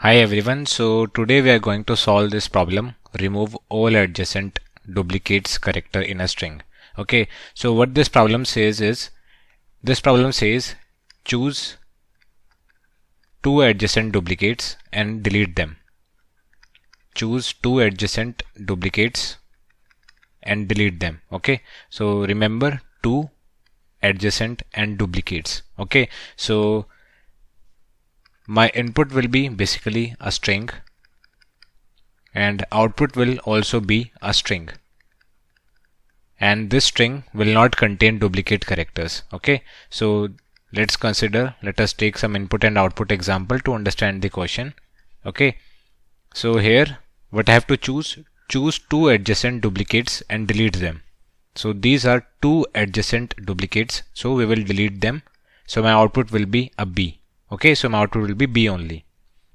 Hi everyone, so today we are going to solve this problem, remove all adjacent duplicates character in a string. Okay, so what this problem says is, choose two adjacent duplicates and delete them. Choose two adjacent duplicates and delete them. Okay, so remember two adjacent and duplicates. Okay, so my input will be basically a string and output will also be a string, and this string will not contain duplicate characters. Okay, so let us take some input and output example to understand the question. Okay, so here what I have to choose two adjacent duplicates and delete them. So these are two adjacent duplicates, so we will delete them. So my output will be a B. Okay, so my output will be B only.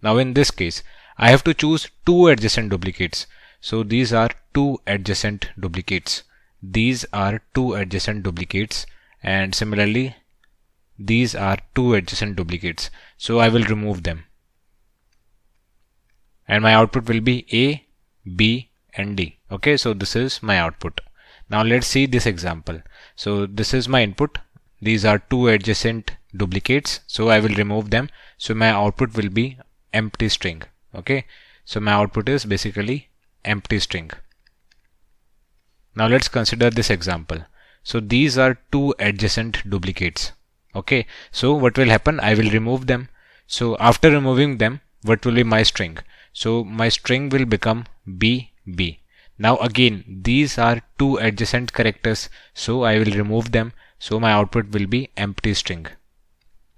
Now in this case, I have to choose two adjacent duplicates. So these are two adjacent duplicates. These are two adjacent duplicates, and similarly, these are two adjacent duplicates. So I will remove them. And my output will be A, B, and D. Okay, so this is my output. Now let's see this example. So this is my input. These are two adjacent duplicates, so I will remove them. So my output will be empty string. Okay, so my output is basically empty string. Now let's consider this example. So these are two adjacent duplicates. Okay, so what will happen? I will remove them. So after removing them, what will be my string? So my string will become B, B. Now again, these are two adjacent characters, so I will remove them. So my output will be empty string.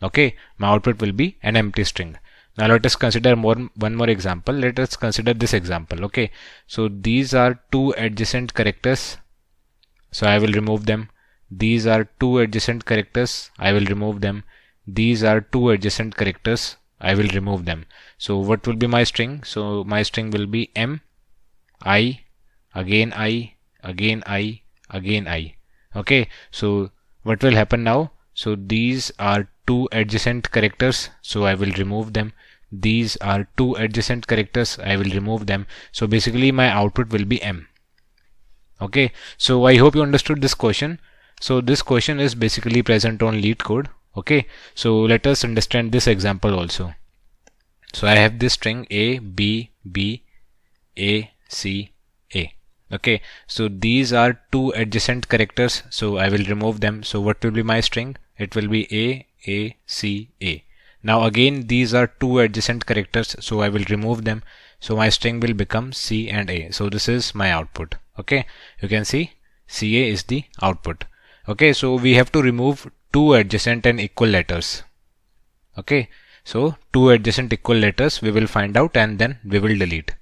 Okay, my output will be an empty string. Now let us consider one more example. Let us consider this example. Okay, so these are two adjacent characters, so I will remove them. These are two adjacent characters, I will remove them. These are two adjacent characters, I will remove them. So what will be my string? So my string will be M, I, again I, again I, again I. Okay, so what will happen now? So these are two adjacent characters, so I will remove them. These are two adjacent characters, I will remove them. So basically my output will be M. Okay, so I hope you understood this question. So this question is basically present on LeetCode. Okay, so let us understand this example also. So I have this string A, B, B, A, C, A. Okay, so these are two adjacent characters, so I will remove them. So what will be my string? It will be A, C, A. Now again, these are two adjacent characters, so I will remove them. So my string will become C and A. So this is my output. Okay, you can see CA is the output. Okay, so we have to remove two adjacent and equal letters. Okay, so two adjacent equal letters we will find out and then we will delete.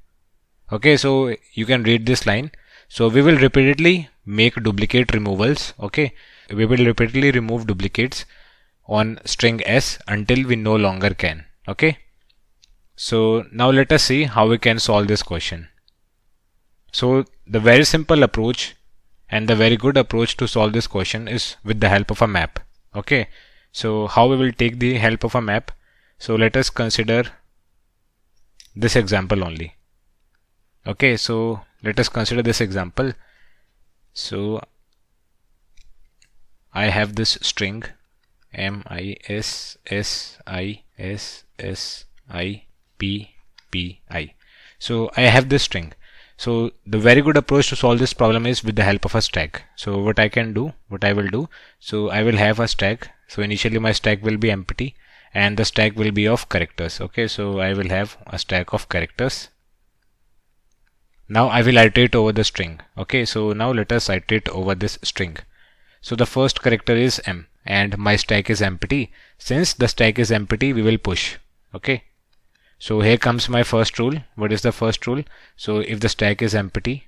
Okay, so you can read this line. So we will repeatedly make duplicate removals. Okay, we will repeatedly remove duplicates on string S until we no longer can. Okay, so now let us see how we can solve this question. So the very simple approach and the very good approach to solve this question is with the help of a map. Okay, so how we will take the help of a map? So let us consider this example only. Okay, so let us consider this example. So I have this string MISSISSIPPI. So I have this string. So the very good approach to solve this problem is with the help of a stack. So what I will do, so I will have a stack. So initially my stack will be empty and the stack will be of characters. Okay, so I will have a stack of characters. Now I will iterate over the string. Okay, so now let us iterate over this string. So the first character is M and my stack is empty. Since the stack is empty, we will push. Okay, so here comes my first rule. What is the first rule? So if the stack is empty,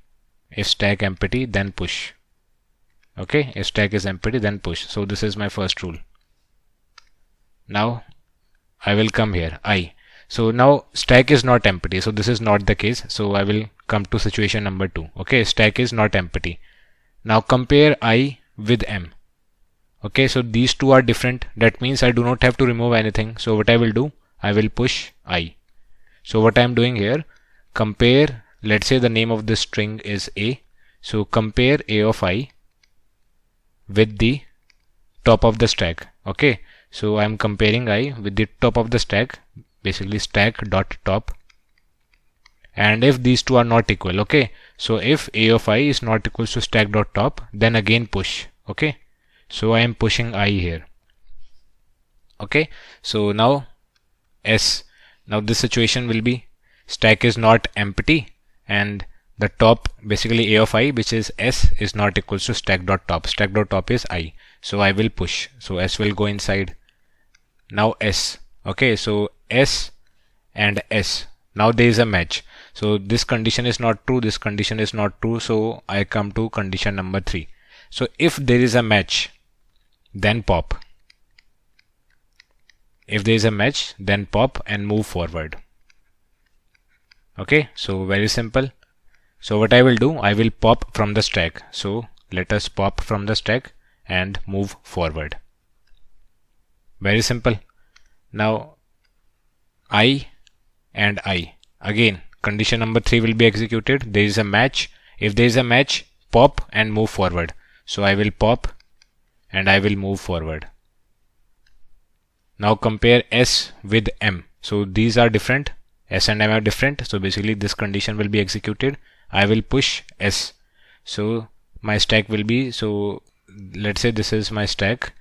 if stack empty, then push. Okay, if stack is empty, then push. So this is my first rule. Now I will come here, I. So now stack is not empty, so this is not the case. So I will come to situation number 2. Okay, stack is not empty. Now compare I with M. Okay, so these two are different. That means I do not have to remove anything. So what I will do, I will push I. So what I'm doing here, compare, let's say the name of this string is A. So compare A of I with the top of the stack. Okay, so I'm comparing I with the top of the stack, basically stack dot top. And if these two are not equal, okay, so if A of I is not equal to stack dot top, then again push. Okay, so I am pushing I here. Okay, so now S, now this situation will be stack is not empty and the top, basically A of I, which is S, is not equal to stack dot top. Stack dot top is I, so I will push, so S will go inside. Now S, okay, so S and S, now there is a match. So this condition is not true, this condition is not true, so I come to condition number 3. So if there is a match, then pop. If there is a match, then pop and move forward. Okay, so very simple. So what I will do, I will pop from the stack. So let us pop from the stack and move forward. Very simple. Now I and I, again condition number 3 will be executed. There is a match. If there is a match, pop and move forward. So I will pop and I will move forward. Now compare S with M. So these are different. S and M are different. So basically this condition will be executed. I will push S. So my stack will be, so let's say this is my stack.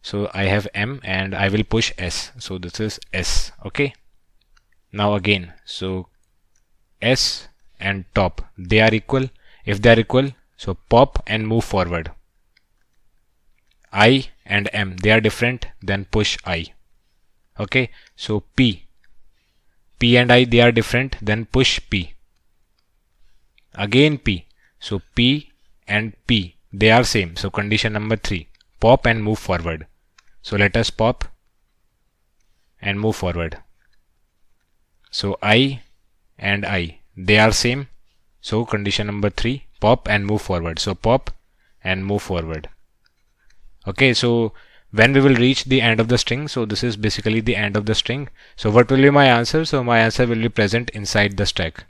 So I have M and I will push S. So this is S. Okay. Now again, so S and top, they are equal. If they are equal, so pop and move forward. I and M, they are different, then push I. Okay, so P and I, they are different, then push P. Again P, so P and P, they are same. So condition number 3, pop and move forward. So let us pop and move forward. So I and I, they are same. So condition number 3, pop and move forward. So pop and move forward. Okay, so when we will reach the end of the string, so this is basically the end of the string. So what will be my answer? So my answer will be present inside the stack.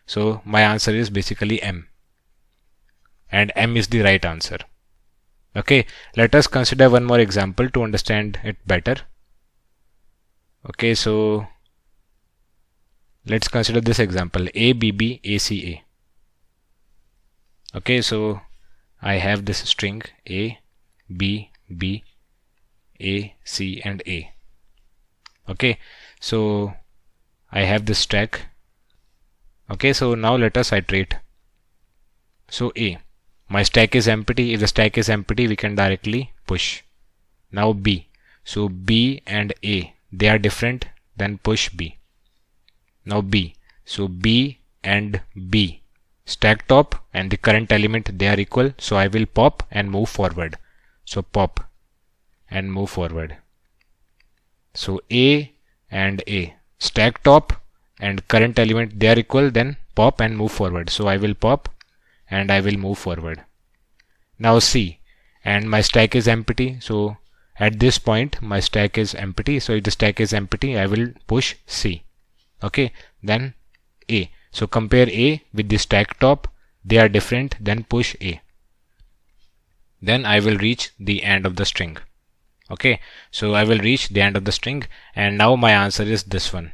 So my answer is basically M. And M is the right answer. Okay, let us consider one more example to understand it better. Okay, so let's consider this example, ABB ACA. Okay, so I have this string A, B, B, A, C and A. Okay, so I have this stack. Okay, so now let us iterate. So A, my stack is empty. If the stack is empty, we can directly push. Now B, so B and A, they are different, then push B. Now B, so B and B, stack top and the current element, they are equal, so I will pop and move forward. So pop and move forward. So A and A, stack top and current element, they are equal, then pop and move forward. So I will pop and I will move forward. Now C, and my stack is empty, so at this point my stack is empty. So if the stack is empty, I will push C. Okay, then A. So compare A with the stack top, they are different, then push A. Then I will reach the end of the string. Okay, so I will reach the end of the string, and now my answer is this one.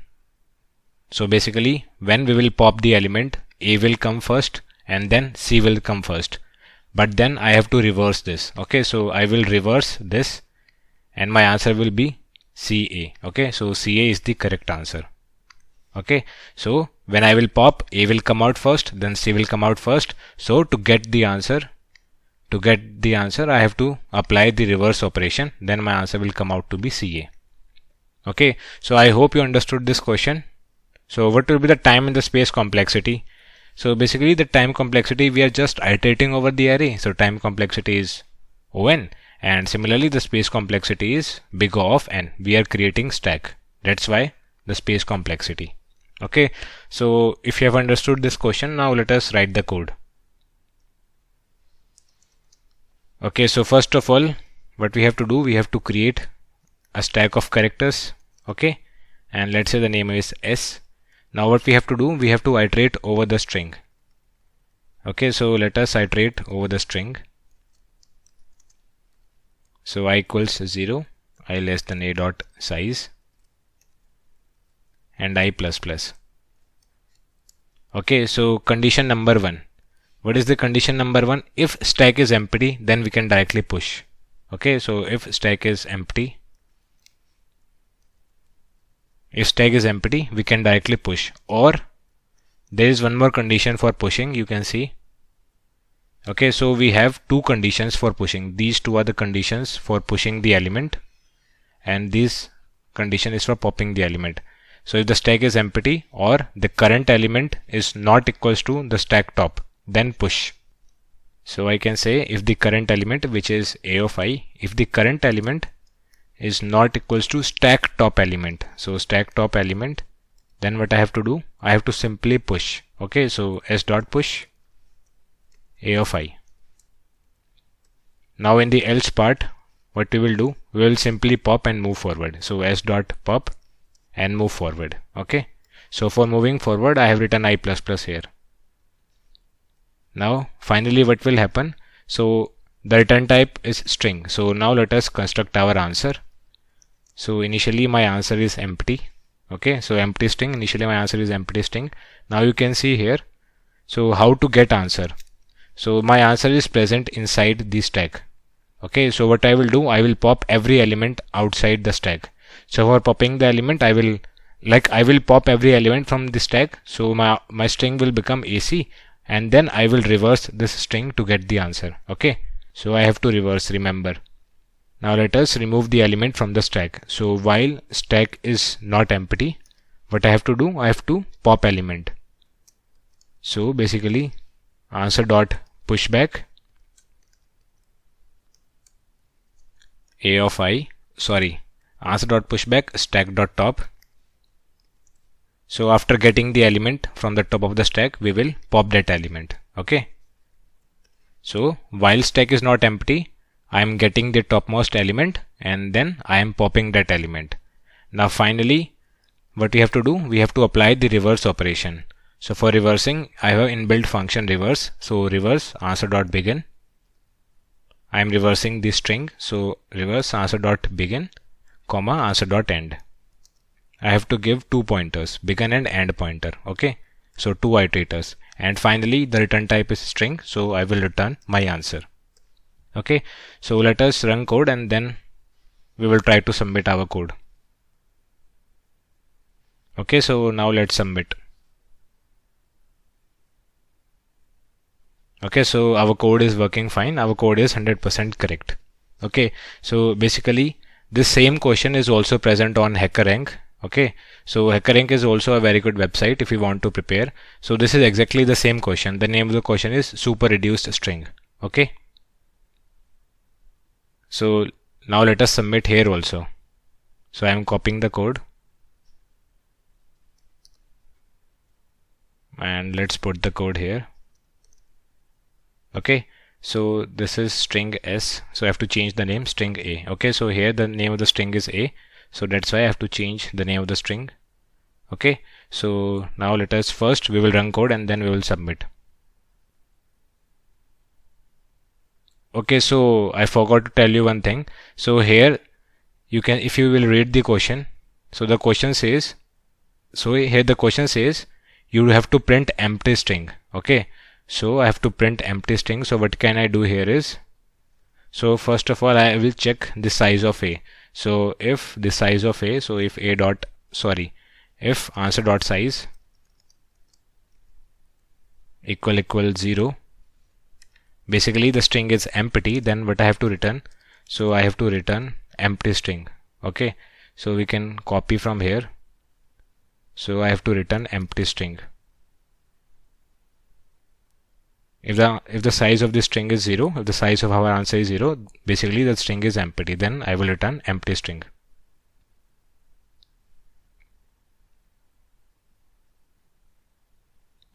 So basically when we will pop the element, A will come first and then C will come first. But then I have to reverse this. Okay, so I will reverse this and my answer will be CA. Okay, so CA is the correct answer. Okay, so when I will pop, A will come out first, then C will come out first. So to get the answer, I have to apply the reverse operation. Then my answer will come out to be CA. Okay, so I hope you understood this question. So what will be the time and the space complexity? So basically the time complexity, we are just iterating over the array. So time complexity is O(n), and similarly the space complexity is big O of n. We are creating stack. That's why the space complexity. Okay, so if you have understood this question, now let us write the code. Okay, so first of all, what we have to do, we have to create a stack of characters. Okay, and let's say the name is S. Now what we have to do, we have to iterate over the string. Okay, so let us iterate over the string. So I equals 0, I less than a dot size, and I plus plus. Okay, so condition number 1. What is the condition number 1? If stack is empty, then we can directly push. Okay, so if stack is empty, we can directly push. Or there is one more condition for pushing, you can see. Okay, so we have two conditions for pushing. These two are the conditions for pushing the element, and this condition is for popping the element. So if the stack is empty or the current element is not equals to the stack top, then push. So I can say if the current element, which is a of I, if the current element is not equals to stack top element, so stack top element, then what I have to do, I have to simply push. Okay, so s dot push a of I. Now in the else part, what we will do, we will simply pop and move forward. So s dot pop and move forward. Okay, so for moving forward, I have written I plus plus here. Now finally what will happen, so the return type is string. So now let us construct our answer. So initially my answer is empty. Okay, so empty string, initially my answer is empty string. Now you can see here, so how to get answer. So my answer is present inside the stack. Okay, so what I will do, I will pop every element outside the stack. So for popping the element, I will pop every element from the stack. So my string will become AC, and then I will reverse this string to get the answer. Okay, so I have to reverse, remember. Now let us remove the element from the stack. So while stack is not empty, what I have to do, I have to pop element. So basically answer dot pushback a of I, sorry, answer dot pushback stack dot top. So after getting the element from the top of the stack, we will pop that element. Okay, so while stack is not empty, I am getting the topmost element and then I am popping that element. Now finally what we have to do, we have to apply the reverse operation. So for reversing, I have inbuilt function reverse. So reverse answer dot begin. I am reversing the string, so reverse answer dot begin, comma answer dot end. I have to give 2 pointers, begin and end pointer. Okay, so 2 iterators, and finally the return type is string, so I will return my answer. Okay, so let us run code and then we will try to submit our code. Okay, so now let's submit. Okay, so our code is working fine. Our code is 100% correct. Okay, so basically this same question is also present on HackerRank. Okay, so HackerRank is also a very good website if you want to prepare. So this is exactly the same question. The name of the question is super reduced string. Okay, so now let us submit here also. So I am copying the code and let's put the code here. Okay, so this is string S, so I have to change the name string A. Okay, so here the name of the string is A, so that's why I have to change the name of the string. Okay, so now let us first, we will run code and then we will submit. Okay, so I forgot to tell you one thing. So here you can, if you will read the question, so the question says, so here the question says you have to print empty string. Okay, so I have to print empty string. So what can I do here is, so first of all I will check the size of A. So if the size of A, so if A dot, sorry, if answer dot size equal 0, basically the string is empty, then what I have to return, so I have to return empty string. Okay, so we can copy from here, so I have to return empty string. If the size of the string is 0, if the size of our answer is 0, basically the string is empty, then I will return empty string.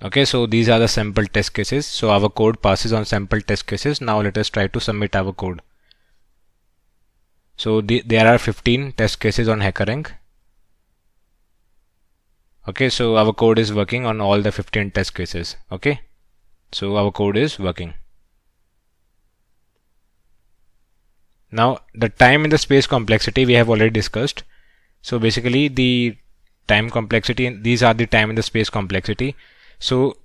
Okay, so these are the sample test cases. So our code passes on sample test cases. Now let us try to submit our code. So there are 15 test cases on HackerRank. Okay, so our code is working on all the 15 test cases. Okay, so our code is working. Now the time and the space complexity we have already discussed. So basically the time complexity, these are the time and the space complexity. So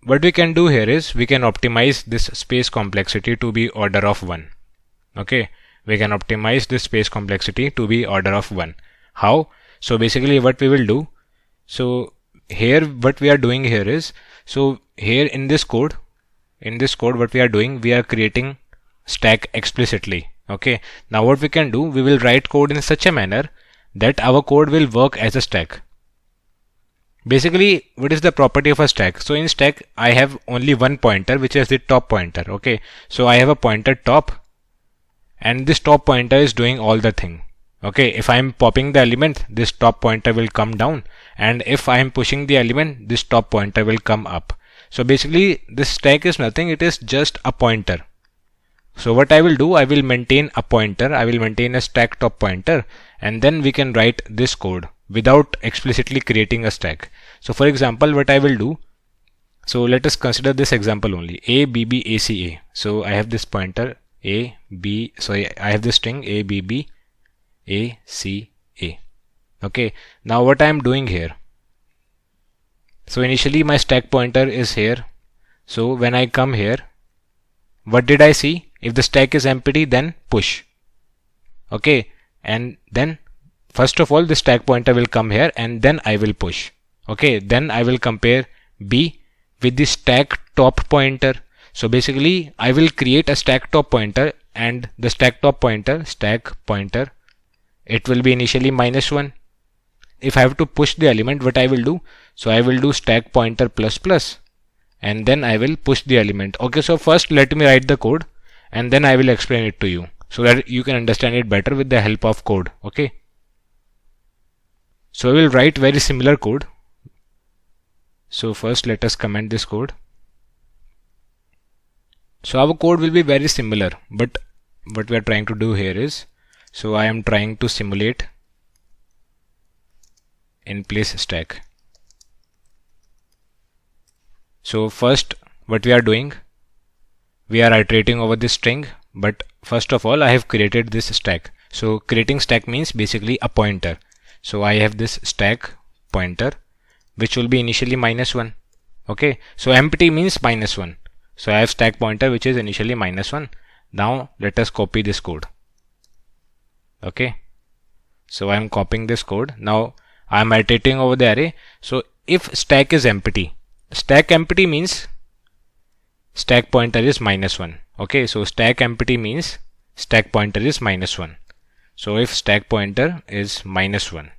what we can do here is we can optimize this space complexity to be order of 1. Okay, we can optimize this space complexity to be order of 1. How? So basically what we will do, so here what we are doing here is, so here in this code what we are doing, we are creating stack explicitly. Okay, now what we can do, we will write code in such a manner that our code will work as a stack. Basically, what is the property of a stack? So in stack I have only one pointer, which is the top pointer. Okay, so I have a pointer top, and this top pointer is doing all the thing. Okay, if I am popping the element, this top pointer will come down, and if I am pushing the element, this top pointer will come up. So basically this stack is nothing, it is just a pointer. So what I will do, I will maintain a pointer, I will maintain a stack top pointer, and then we can write this code without explicitly creating a stack. So for example, what I will do, so let us consider this example only, a b b a c a. So I have this pointer a b, sorry, I have this string a b b a c a. Okay, now what I am doing here, so initially my stack pointer is here. So when I come here, what did I see? If the stack is empty, then push. Okay, and then first of all the stack pointer will come here, and then I will push. Okay, then I will compare b with the stack top pointer. So basically I will create a stack top pointer, and the stack top pointer, it will be initially -1. If I have to push the element, what I will do, so I will do stack pointer plus plus, and then I will push the element. Okay, so first let me write the code, and then I will explain it to you so that you can understand it better with the help of code. Okay, so I will write very similar code. So first let us comment this code. So our code will be very similar, but what we are trying to do here is, so I am trying to simulate in place stack. So first what we are doing, we are iterating over this string, but first of all I have created this stack. So creating stack means basically a pointer. So I have this stack pointer which will be initially -1. Okay, so empty means -1. So I have stack pointer which is initially -1. Now let us copy this code. Okay, so I am copying this code. Now I am iterating over the array. So if stack is empty, stack empty means stack pointer is -1. Okay, so stack empty means stack pointer is -1. So if stack pointer is -1.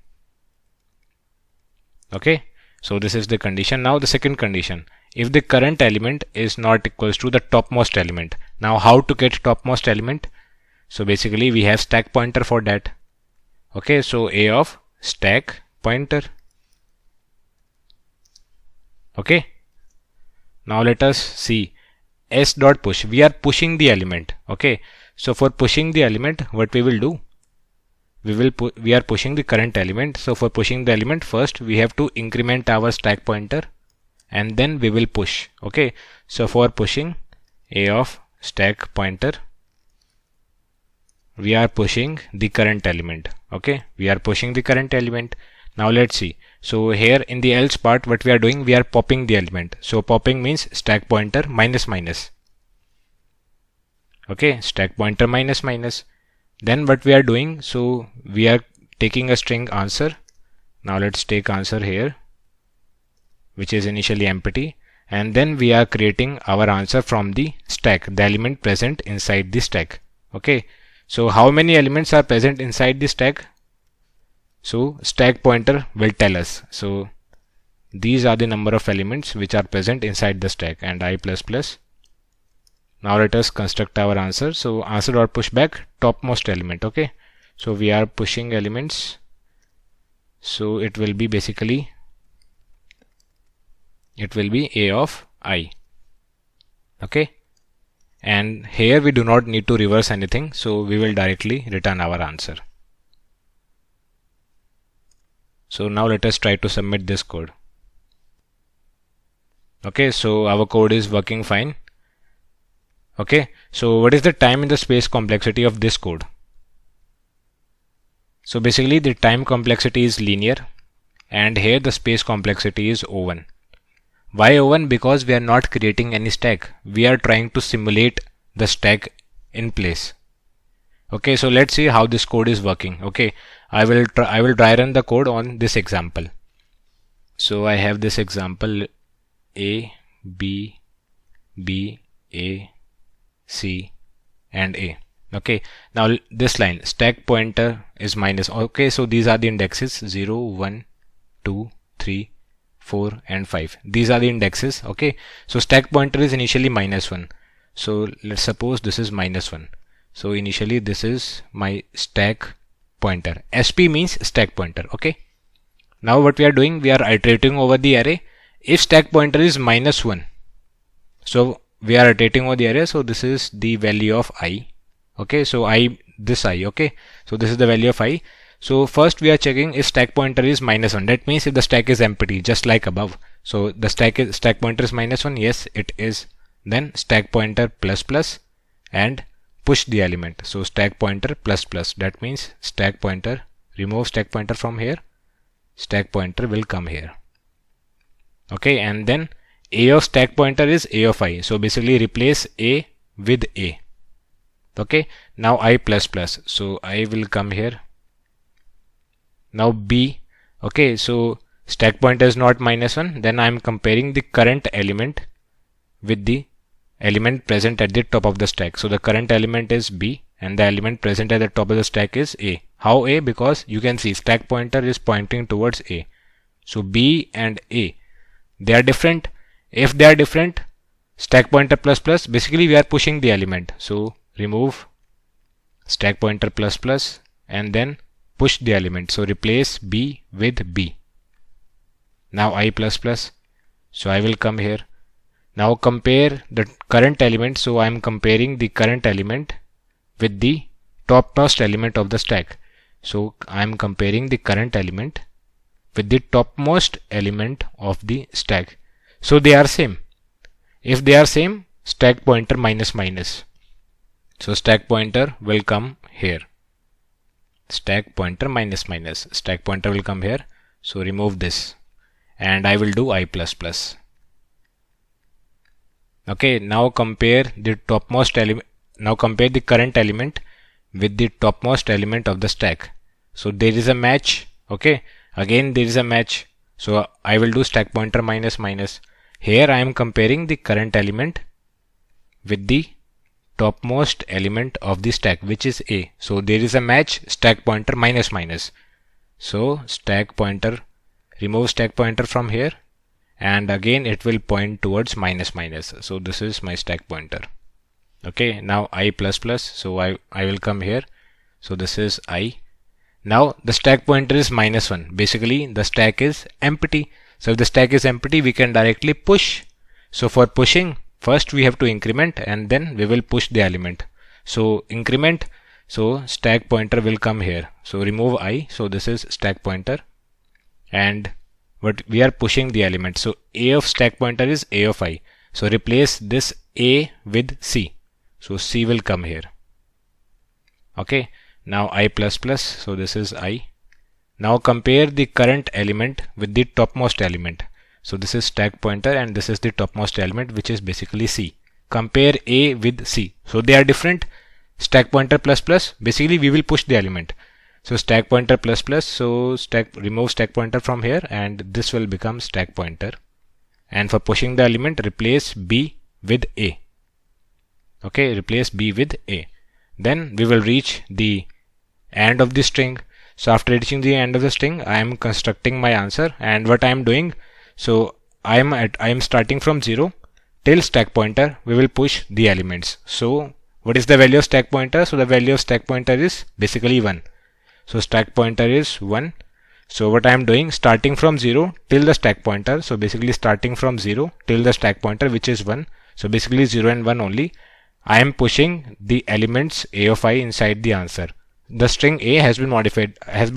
Okay, so this is the condition. Now the second condition, if the current element is not equals to the topmost element. Now how to get topmost element? So basically we have stack pointer for that. Okay, so a of stack pointer. Okay, now let us see s dot push. We are pushing the element. Okay, so for pushing the element, what we will do, we are pushing the current element. So for pushing the element, first we have to increment our stack pointer, and then we will push. Okay, so for pushing a of stack pointer, we are pushing the current element. Okay, we are pushing the current element. Now let's see. So here in the else part, what we are doing, we are popping the element. So popping means stack pointer minus minus. Okay, stack pointer minus minus. Then what we are doing, so we are taking a string answer. Now let's take answer here, which is initially empty, and then we are creating our answer from the stack, the element present inside the stack. Okay, so how many elements are present inside the stack? So stack pointer will tell us. So these are the number of elements which are present inside the stack, and I plus plus. Now let us construct our answer. So answer dot push back topmost element. Okay, so we are pushing elements. So it will be basically, it will be a of I. Okay, and here we do not need to reverse anything, so we will directly return our answer. So now let us try to submit this code. Okay, so our code is working fine. Okay, so what is the time and the space complexity of this code? So basically the time complexity is linear and here the space complexity is O1. Why O1? Because we are not creating any stack. We are trying to simulate the stack in place. Okay, so let's see how this code is working. Okay, I will dry run the code on this example. So I have this example A, B, B, A, C and A. Okay, now this line stack pointer is minus. Okay, so these are the indexes 0, 1, 2, 3, 4 and 5. These are the indexes. Okay, so stack pointer is initially -1. So let's suppose this is -1. So initially this is my stack pointer. SP means stack pointer. Okay, now what we are doing, we are iterating over the array. If stack pointer is -1, so we are iterating over the array. So this is the value of I. Okay, so this I. Okay, so this is the value of I. So first we are checking if stack pointer is -1. That means if the stack is empty, just like above. So the stack pointer is -1. Yes, it is. Then stack pointer ++ and push the element. So stack pointer ++. That means stack pointer, remove stack pointer from here. Stack pointer will come here. Okay, and then A of stack pointer is A of I. So basically replace A with A. Okay, now I ++. So I will come here. Now B. Okay, so stack pointer is not -1. Then I am comparing the current element with the element present at the top of the stack. So the current element is B and the element present at the top of the stack is A. How A? Because you can see stack pointer is pointing towards A. So B and A, they are different. If they are different, stack pointer ++ basically we are pushing the element. So remove stack pointer ++ and then push the element. So replace B with B. Now I ++. So I will come here. Now compare the current element. So I am comparing the current element with the topmost element of the stack. So I am comparing the current element with the topmost element of the stack. So they are same. If they are same, stack pointer minus. So stack pointer will come here. Stack pointer minus. Stack pointer will come here. So remove this and I will do I ++. Okay, now compare the topmost element. Now compare the current element with the topmost element of the stack. So there is a match. Okay, again there is a match. So I will do stack pointer minus. Here I am comparing the current element with the topmost element of the stack, which is A. So there is a match, stack pointer minus. So stack pointer, remove stack pointer from here and again it will point towards minus. So this is my stack pointer. Okay, now I ++. So I will come here. So this is I. Now the stack pointer is -1. Basically the stack is empty. So if the stack is empty, we can directly push. So for pushing, first we have to increment and then we will push the element. So increment, so stack pointer will come here. So remove I. So this is stack pointer and what we are pushing the element. So A of stack pointer is A of I. So replace this A with C. So C will come here. Okay, now I ++. So this is I. Now compare the current element with the topmost element. So this is stack pointer and this is the topmost element, which is basically C. Compare A with C. So they are different. Stack pointer ++. Basically we will push the element. So stack pointer ++. So remove stack pointer from here and this will become stack pointer. And for pushing the element, replace B with A. Okay, replace B with A. Then we will reach the end of the string. So after reaching the end of the string, I am constructing my answer. And what I am doing, so I am starting from 0 till stack pointer. We will push the elements. So what is the value of stack pointer? So the value of stack pointer is basically 1. So stack pointer is 1. So what I am doing, starting from 0 till the stack pointer. So basically starting from 0 till the stack pointer, which is 1. So basically 0 and 1 only. I am pushing the elements A of I inside the answer. The string A has been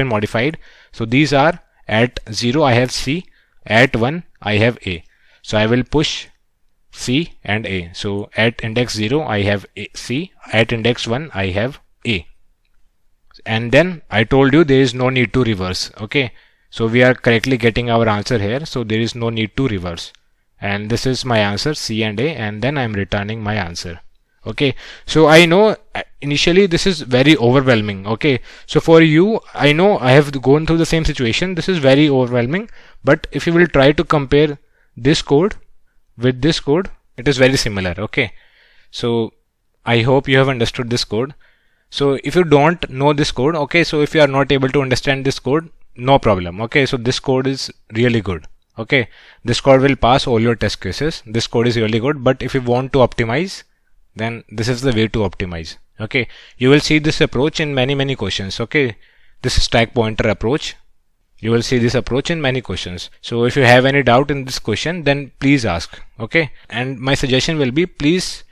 modified. So these are At 0 I have C, at 1 I have A. So I will push C and A. So at index 0 I have C, at index 1 I have A. And then I told you there is no need to reverse. Okay, so we are correctly getting our answer here, so there is no need to reverse. And this is my answer, C and A, and then I am returning my answer. Okay, so I know initially this is very overwhelming. Okay, so for you, I know I have gone through the same situation. This is very overwhelming, but if you will try to compare this code with this code, it is very similar. Okay, so I hope you have understood this code. So if you don't know this code, okay, so if you are not able to understand this code, no problem. Okay, so this code is really good. Okay, this code will pass all your test cases. This code is really good, but if you want to optimize, then this is the way to optimize. Okay, you will see this approach in many questions. Okay, this stack pointer approach, you will see this approach in many questions. So if you have any doubt in this question, then please ask. Okay, and my suggestion will be, please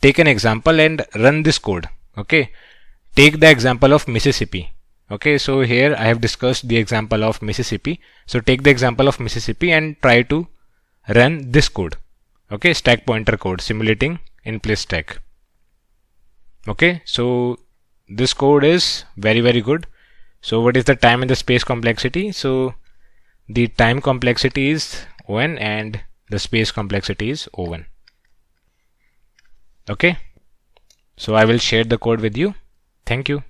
take an example and run this code. Okay, take the example of Mississippi. Okay, so here I have discussed the example of Mississippi. So take the example of Mississippi and try to run this code. Okay, stack pointer code simulating in place stack. Okay, so this code is very good. So what is the time and the space complexity? So the time complexity is O(n) and the space complexity is O(1). Okay, so I will share the code with you. Thank you.